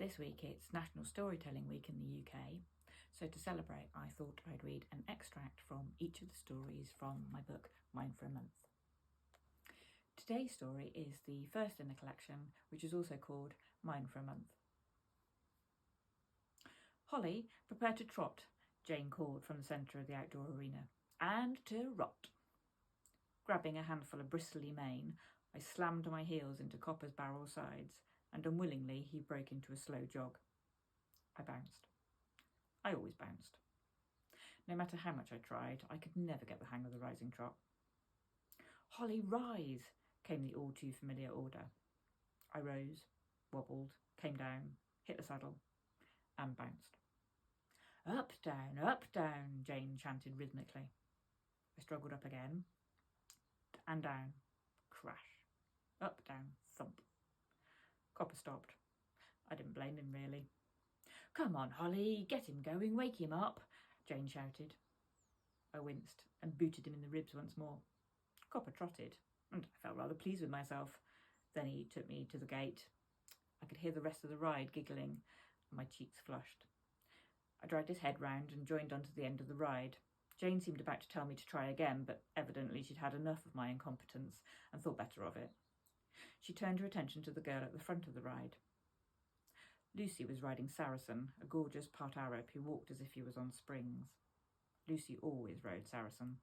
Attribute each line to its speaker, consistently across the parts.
Speaker 1: This week it's National Storytelling Week in the UK, so to celebrate I thought I'd read an extract from each of the stories from my book Mine for a Month. Today's story is the first in the collection, which is also called Mine for a Month. "Holly, prepare to trot," Jane called from the centre of the outdoor arena, "and to rot." Grabbing a handful of bristly mane, I slammed my heels into Copper's barrel sides, and unwillingly he broke into a slow jog. I bounced. I always bounced. No matter how much I tried, I could never get the hang of the rising trot. "Holly, rise," came the all too familiar order. I rose, wobbled, came down, hit the saddle, and bounced. Up, down," Jane chanted rhythmically. I struggled up again, and down, crash. Up, down, thump. Copper stopped. I didn't blame him, really. "Come on, Holly, get him going, wake him up," Jane shouted. I winced and booted him in the ribs once more. Copper trotted, and I felt rather pleased with myself. Then he took me to the gate. I could hear the rest of the ride giggling, and my cheeks flushed. I dragged his head round and joined onto the end of the ride. Jane seemed about to tell me to try again, but evidently she'd had enough of my incompetence and thought better of it. She turned her attention to the girl at the front of the ride. Lucy was riding Saracen, a gorgeous part Arab who walked as if he was on springs. Lucy always rode Saracen.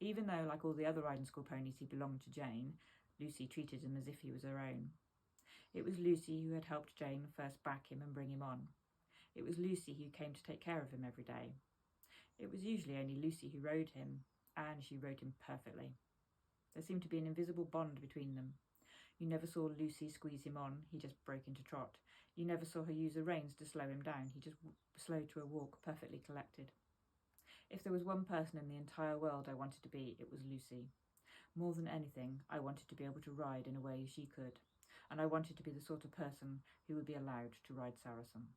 Speaker 1: Even though, like all the other riding school ponies, he belonged to Jane, Lucy treated him as if he was her own. It was Lucy who had helped Jane first back him and bring him on. It was Lucy who came to take care of him every day. It was usually only Lucy who rode him, and she rode him perfectly. There seemed to be an invisible bond between them. You never saw Lucy squeeze him on, he just broke into trot. You never saw her use the reins to slow him down, he just slowed to a walk, perfectly collected. If there was one person in the entire world I wanted to be, it was Lucy. More than anything, I wanted to be able to ride in a way she could, and I wanted to be the sort of person who would be allowed to ride Saracen.